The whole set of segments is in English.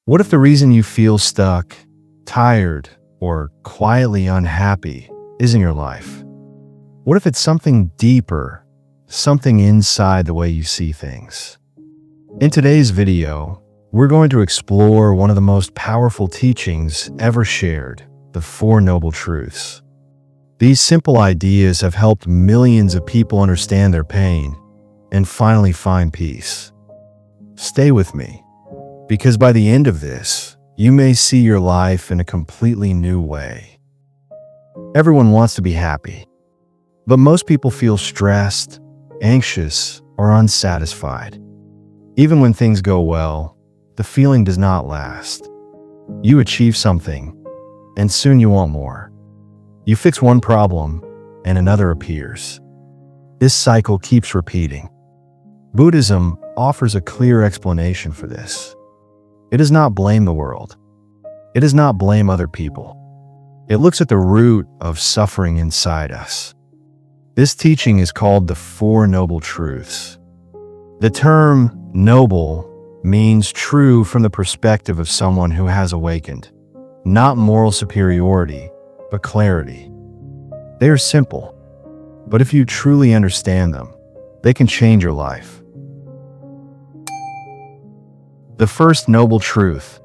What if the reason you feel stuck, tired, or quietly unhappy isn't your life? What if it's something deeper, something inside the way you see things? In today's video, we're going to explore one of the most powerful teachings ever shared, the Four Noble Truths. These simple ideas have helped millions of people understand their pain and finally find peace. Stay with me, because by the end of this, you may see your life in a completely new way. Everyone wants to be happy, but most people feel stressed, anxious, or unsatisfied. Even when things go well, the feeling does not last. You achieve something, and soon you want more. You fix one problem, and another appears. This cycle keeps repeating. Buddhism offers a clear explanation for this. It does not blame the world. It does not blame other people. It looks at the root of suffering inside us. This teaching is called the Four Noble Truths. The term noble means true from the perspective of someone who has awakened, not moral superiority, but clarity. They are simple, but if you truly understand them, they can change your life. The first noble truth: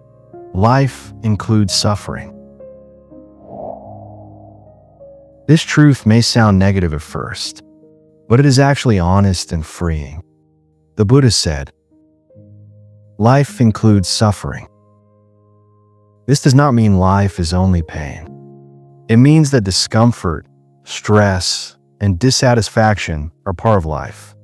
life includes suffering. This truth may sound negative at first, but it is actually honest and freeing. The Buddha said, "Life includes suffering." This does not mean life is only pain. It means that discomfort, stress, and dissatisfaction are part of life.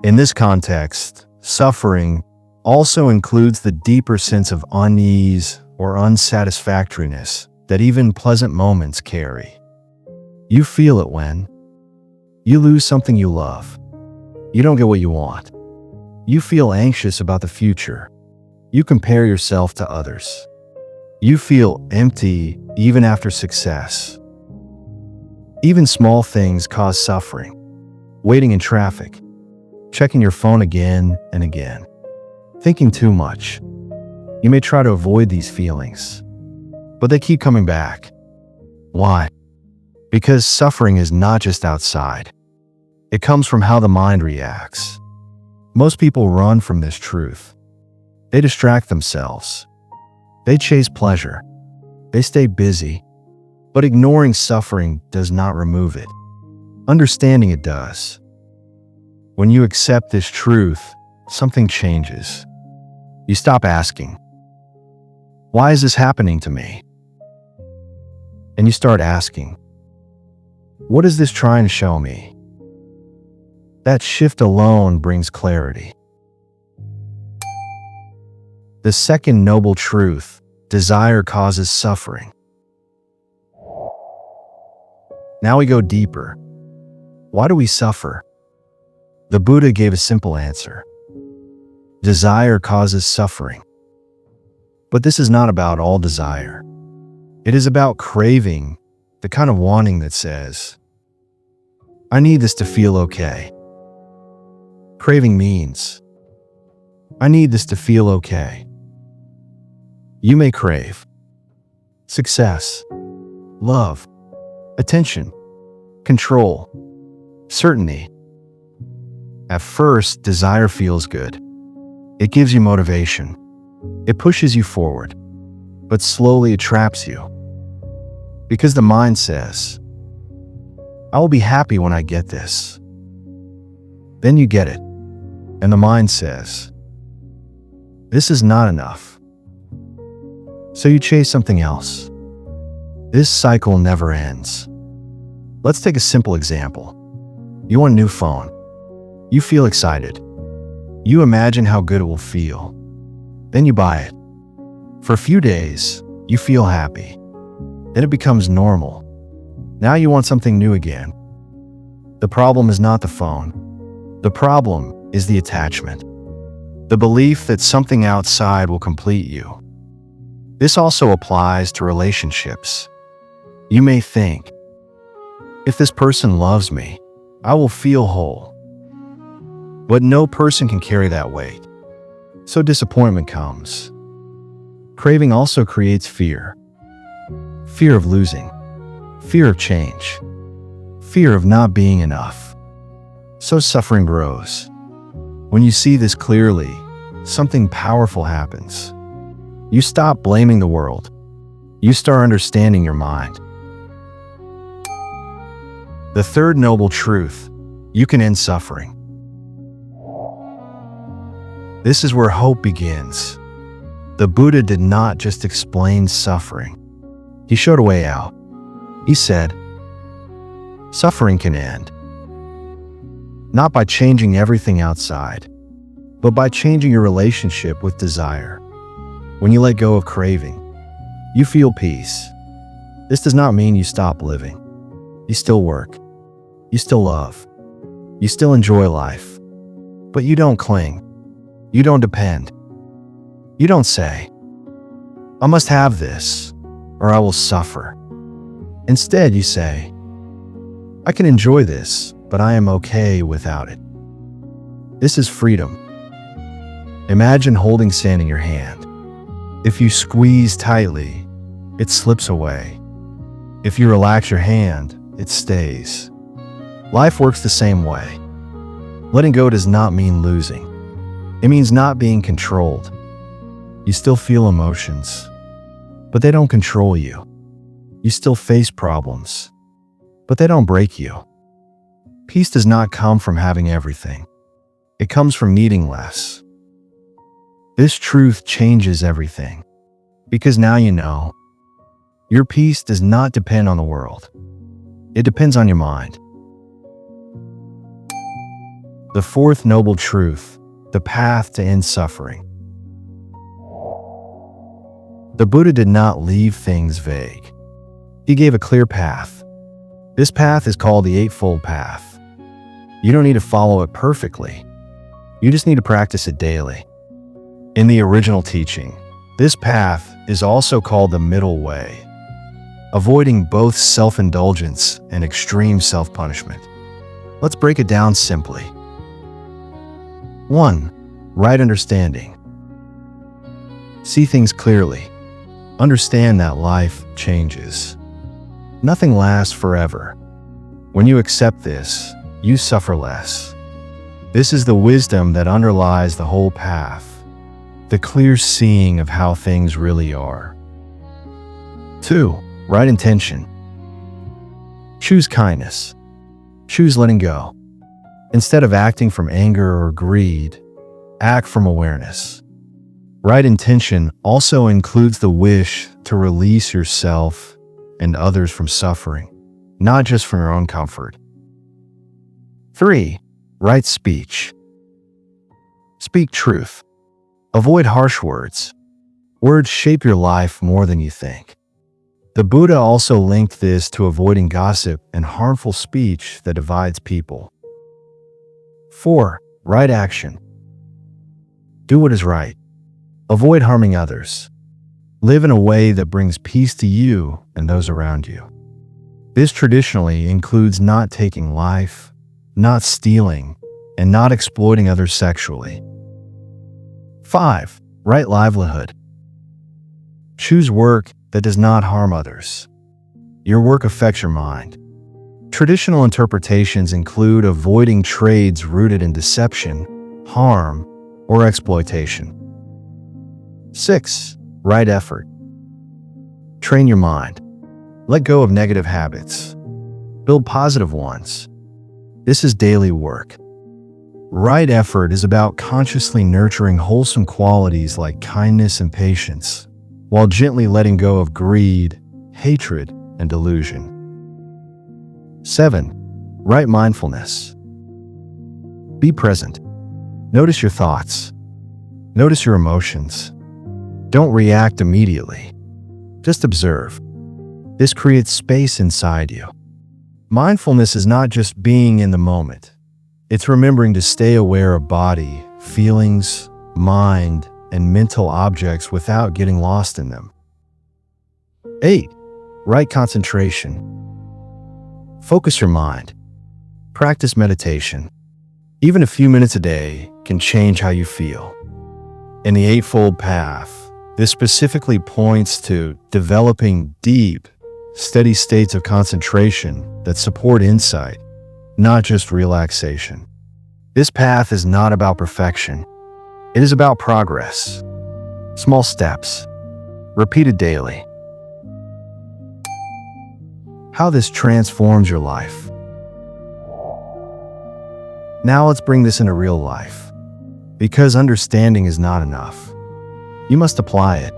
In this context, suffering also includes the deeper sense of unease or unsatisfactoriness that even pleasant moments carry. You feel it when you lose something you love. You don't get what you want. You feel anxious about the future. You compare yourself to others. You feel empty even after success. Even small things cause suffering. Waiting in traffic, checking your phone again and again, thinking too much. You may try to avoid these feelings, but they keep coming back. Why? Because suffering is not just outside. It comes from how the mind reacts. Most people run from this truth. They distract themselves. They chase pleasure. They stay busy. But ignoring suffering does not remove it. Understanding it does. When you accept this truth, something changes. You stop asking, "Why is this happening to me?" And you start asking, "What is this trying to show me?" That shift alone brings clarity. The second noble truth: desire causes suffering. Now we go deeper. Why do we suffer? The Buddha gave a simple answer. Desire causes suffering. But this is not about all desire. It is about craving, the kind of wanting that says, "I need this to feel okay." Craving means, "I need this to feel okay." You may crave success, love, attention, control, certainty. At first, desire feels good. It gives you motivation. It pushes you forward, but slowly it traps you. Because the mind says, "I will be happy when I get this." Then you get it, and the mind says, "This is not enough." So you chase something else. This cycle never ends. Let's take a simple example. You want a new phone. You feel excited. You imagine how good it will feel. Then you buy it. For a few days, you feel happy. Then it becomes normal. Now you want something new again. The problem is not the phone. The problem is the attachment. The belief that something outside will complete you. This also applies to relationships. You may think, "If this person loves me, I will feel whole." But no person can carry that weight. So disappointment comes. Craving also creates fear. Fear of losing. Fear of change. Fear of not being enough. So suffering grows. When you see this clearly, something powerful happens. You stop blaming the world. You start understanding your mind. The third noble truth: you can end suffering. This is where hope begins. The Buddha did not just explain suffering. He showed a way out. He said, suffering can end, not by changing everything outside, but by changing your relationship with desire. When you let go of craving, you feel peace. This does not mean you stop living. You still work. You still love. You still enjoy life. But you don't cling. You don't depend. You don't say, I must have this, or I will suffer. Instead, you say, I can enjoy this, but I am okay without it. This is freedom. Imagine holding sand in your hand. If you squeeze tightly, it slips away. If you relax your hand, it stays. Life works the same way. Letting go does not mean losing. It means not being controlled. You still feel emotions, but they don't control you. You still face problems, but they don't break you. Peace does not come from having everything. It comes from needing less. This truth changes everything, because now you know. Your peace does not depend on the world. It depends on your mind. The fourth noble truth: the path to end suffering. The Buddha did not leave things vague. He gave a clear path. This path is called the Eightfold Path. You don't need to follow it perfectly. You just need to practice it daily. In the original teaching, this path is also called the middle way, avoiding both self-indulgence and extreme self-punishment. Let's break it down simply. 1. Right understanding. See things clearly. Understand that life changes. Nothing lasts forever. When you accept this, you suffer less. This is the wisdom that underlies the whole path, the clear seeing of how things really are. 2. Right intention. Choose kindness. Choose letting go. Instead of acting from anger or greed, act from awareness. Right intention also includes the wish to release yourself and others from suffering, not just from your own comfort. 3. Right speech. Speak truth. Avoid harsh words. Words shape your life more than you think. The Buddha also linked this to avoiding gossip and harmful speech that divides people. 4. Right action. Do what is right. Avoid harming others. Live in a way that brings peace to you and those around you. This traditionally includes not taking life, not stealing, and not exploiting others sexually. 5. Right livelihood. Choose work that does not harm others. Your work affects your mind. Traditional interpretations include avoiding trades rooted in deception, harm, or exploitation. 6. Right effort. Train your mind. Let go of negative habits. Build positive ones. This is daily work. Right effort is about consciously nurturing wholesome qualities like kindness and patience, while gently letting go of greed, hatred, and delusion. 7. Right mindfulness. Be present. Notice your thoughts. Notice your emotions. Don't react immediately. Just observe. This creates space inside you. Mindfulness is not just being in the moment. It's remembering to stay aware of body, feelings, mind, and mental objects without getting lost in them. 8. Right concentration. Focus your mind. Practice meditation. Even a few minutes a day can change how you feel. In the Eightfold Path, This specifically points to developing deep, steady states of concentration that support insight, not just relaxation. This path is not about perfection. It is about progress. Small steps, repeated daily. How this transforms your life. Now let's bring this into real life. Because understanding is not enough. You must apply it.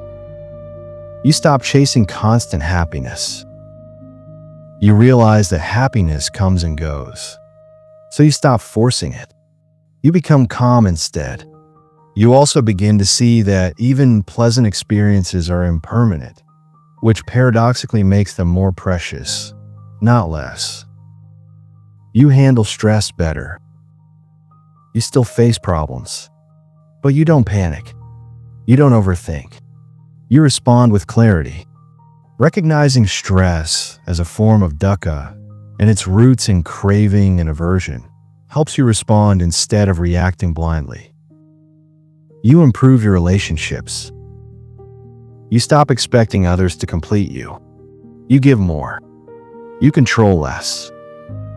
You stop chasing constant happiness. You realize that happiness comes and goes. So you stop forcing it. You become calm instead. You also begin to see that even pleasant experiences are impermanent, which paradoxically makes them more precious, not less. You handle stress better. You still face problems, but you don't panic. You don't overthink. You respond with clarity. Recognizing stress as a form of dukkha and its roots in craving and aversion helps you respond instead of reacting blindly. You improve your relationships. You stop expecting others to complete you. You give more. You control less.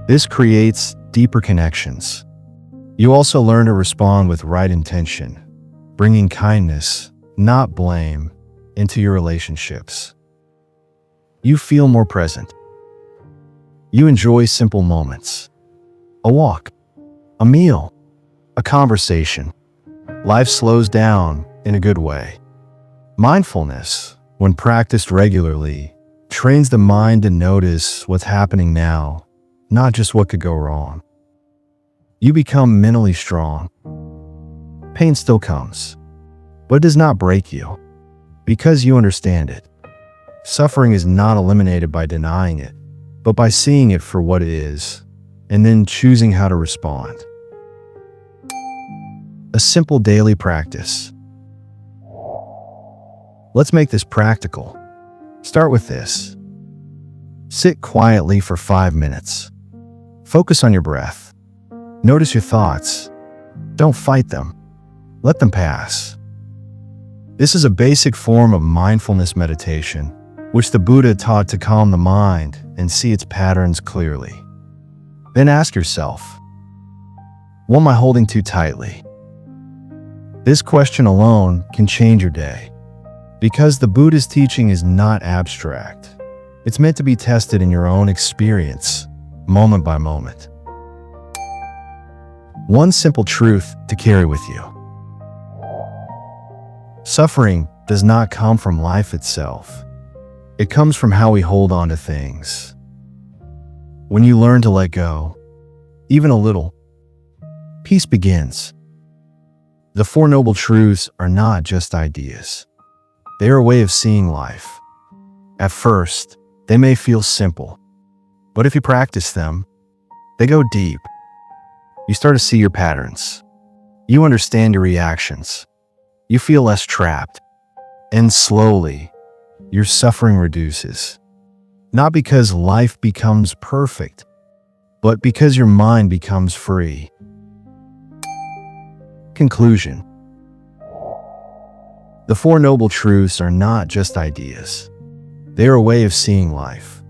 This creates deeper connections. You also learn to respond with right intention, bringing kindness, not blame, into your relationships. You feel more present. You enjoy simple moments. A walk, a meal, a conversation. Life slows down in a good way. Mindfulness, when practiced regularly, trains the mind to notice what's happening now, not just what could go wrong. You become mentally strong. Pain still comes, but it does not break you, because you understand it. Suffering is not eliminated by denying it, but by seeing it for what it is, and then choosing how to respond. A simple daily practice. Let's make this practical. Start with this. Sit quietly for 5 minutes. Focus on your breath. Notice your thoughts. Don't fight them. Let them pass. This is a basic form of mindfulness meditation, which the Buddha taught to calm the mind and see its patterns clearly. Then ask yourself, what am I holding too tightly? This question alone can change your day. Because the Buddha's teaching is not abstract. It's meant to be tested in your own experience, moment by moment. One simple truth to carry with you. Suffering does not come from life itself. It comes from how we hold on to things. When you learn to let go, even a little, peace begins. The Four Noble Truths are not just ideas. They are a way of seeing life. At first, they may feel simple, but if you practice them, they go deep. You start to see your patterns. You understand your reactions. You feel less trapped. And slowly, your suffering reduces. Not because life becomes perfect, but because your mind becomes free. Conclusion. The Four Noble Truths are not just ideas. They are a way of seeing life.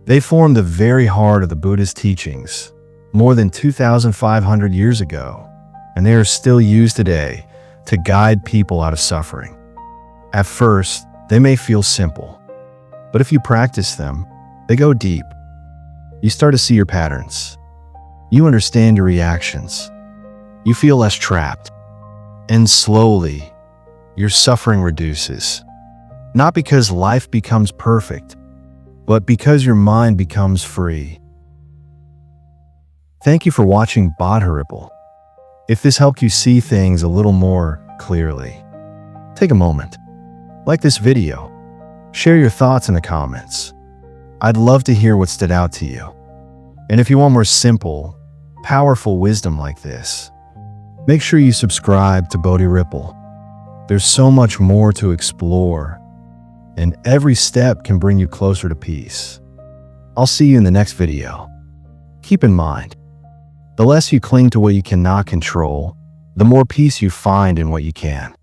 They form the very heart of the Buddha's teachings more than 2,500 years ago, and they are still used today to guide people out of suffering. At first, they may feel simple, but if you practice them, they go deep. You start to see your patterns. You understand your reactions. You feel less trapped. And slowly, your suffering reduces. Not because life becomes perfect, but because your mind becomes free. Thank you for watching Buddha Ripple. If this helped you see things a little more clearly, take a moment. Like this video. Share your thoughts in the comments. I'd love to hear what stood out to you. And if you want more simple, powerful wisdom like this, make sure you subscribe to Buddha Ripple. There's so much more to explore, and every step can bring you closer to peace. I'll see you in the next video. Keep in mind, the less you cling to what you cannot control, the more peace you find in what you can.